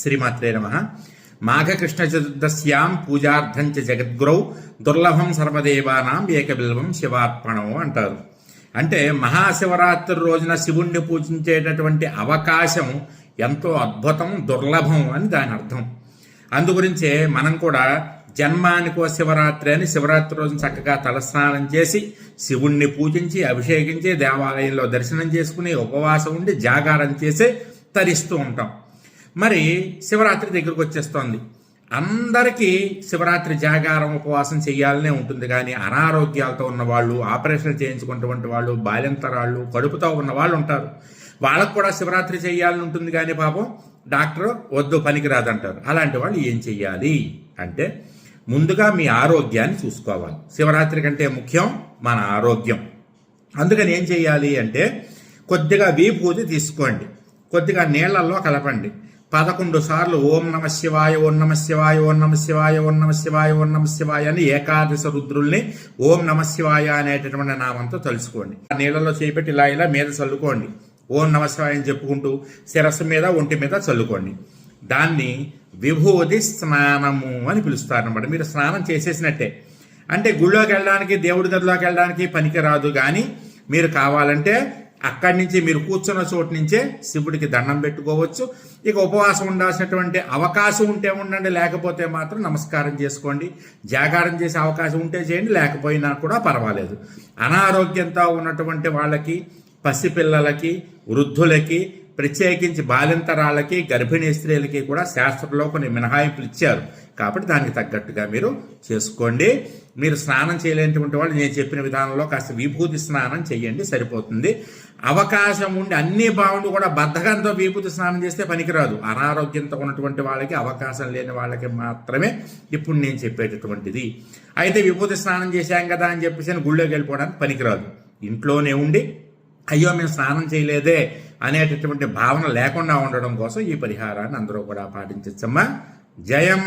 శ్రీమాత్రే నమః. మాఘకృష్ణ చతుర్దశ్యాం పూజార్థం చ జగద్గురౌ దుర్లభం సర్వదేవానాం ఏకబిల్వం శివార్పణం అంటారు. అంటే మహాశివరాత్రి రోజున శివుణ్ణి పూజించేటటువంటి అవకాశం ఎంతో అద్భుతం, దుర్లభం అని దాని అర్థం. అందుగురించే మనం కూడా జన్మానికో శివరాత్రి అని శివరాత్రి రోజున చక్కగా తలస్నానం చేసి శివుణ్ణి పూజించి అభిషేకించి దేవాలయంలో దర్శనం చేసుకుని ఉపవాసం ఉండి జాగారం చేసి తరిస్తూ ఉంటాం. మరి శివరాత్రి దగ్గరకు వచ్చేస్తోంది. అందరికీ శివరాత్రి జాగారం ఉపవాసం చేయాలనే ఉంటుంది, కానీ అనారోగ్యాలతో ఉన్న వాళ్ళు, ఆపరేషన్ చేయించుకున్నటువంటి వాళ్ళు, బాల్యంతరాళ్ళు, కడుపుతో ఉన్న వాళ్ళు ఉంటారు. వాళ్ళకు కూడా శివరాత్రి చేయాలని ఉంటుంది, కానీ పాపం డాక్టర్ వద్దు పనికిరాదంటారు. అలాంటి వాళ్ళు ఏం చెయ్యాలి అంటే ముందుగా మీ ఆరోగ్యాన్ని చూసుకోవాలి. శివరాత్రి కంటే ముఖ్యం మన ఆరోగ్యం. అందుకని ఏం చెయ్యాలి అంటే కొద్దిగా విభూతి తీసుకోండి, కొద్దిగా నీళ్లలో కలపండి, 11 సార్లు ఓం నమ శివాయ, ఓం నమ శివాయ, ఓం నమ శివాయ, ఓం నమ శివాయ, ఓం నమ శివాయ అని ఏకాదశ రుద్రుల్ని ఓం నమ శివాయ అనేటటువంటి నామంతో తలుచుకోండి. ఆ నీళ్లలో చేపెట్టి ఇలా ఇలా మీద చల్లుకోండి. ఓం నమ శివాయ అని చెప్పుకుంటూ శిరస్సు మీద, ఒంటి మీద చల్లుకోండి. దాన్ని విభూతి స్నానము అని పిలుస్తారనమాట. మీరు స్నానం చేసేసినట్టే. అంటే గుళ్ళోకి వెళ్ళడానికి, దేవుడి గదిలోకి వెళ్ళడానికి పనికి రాదు, కానీ మీరు కావాలంటే అక్కడి నుంచి మీరు కూర్చున్న చోటు నుంచే శివుడికి దండం పెట్టుకోవచ్చు. ఇక ఉపవాసం ఉండాల్సినటువంటి అవకాశం ఉంటే ఉండండి, లేకపోతే మాత్రం నమస్కారం చేసుకోండి. జాగారం చేసే అవకాశం ఉంటే చేయండి, లేకపోయినా కూడా పర్వాలేదు. అనారోగ్యంతో ఉన్నటువంటి వాళ్ళకి, పసిపిల్లలకి, వృద్ధులకి, ప్రత్యేకించి బాలింతరాలకి, గర్భిణీ స్త్రీలకి కూడా శాస్త్రంలో కొన్ని మినహాయింపులు ఇచ్చారు. కాబట్టి దానికి తగ్గట్టుగా మీరు చేసుకోండి. మీరు స్నానం చేయలేనటువంటి వాళ్ళు నేను చెప్పిన విధానంలో కాస్త విభూతి స్నానం చేయండి, సరిపోతుంది. అవకాశం ఉండి అన్ని బాగుండి కూడా బద్ధకంతో విభూతి స్నానం చేస్తే పనికిరాదు. అనారోగ్యంతో ఉన్నటువంటి వాళ్ళకి, అవకాశం లేని వాళ్ళకి మాత్రమే ఇప్పుడు నేను చెప్పేటటువంటిది. అయితే విభూతి స్నానం చేశాం కదా అని చెప్పేసి గుళ్ళోకి వెళ్ళిపోవడానికి పనికిరాదు. ఇంట్లోనే ఉండి అయ్యో మేము స్నానం చేయలేదే అనేటటువంటి భావన లేకుండా ఉండడం కోసం ఈ పరిహారాన్ని అందరూ కూడా పాటించచ్చమ్మా. జయం.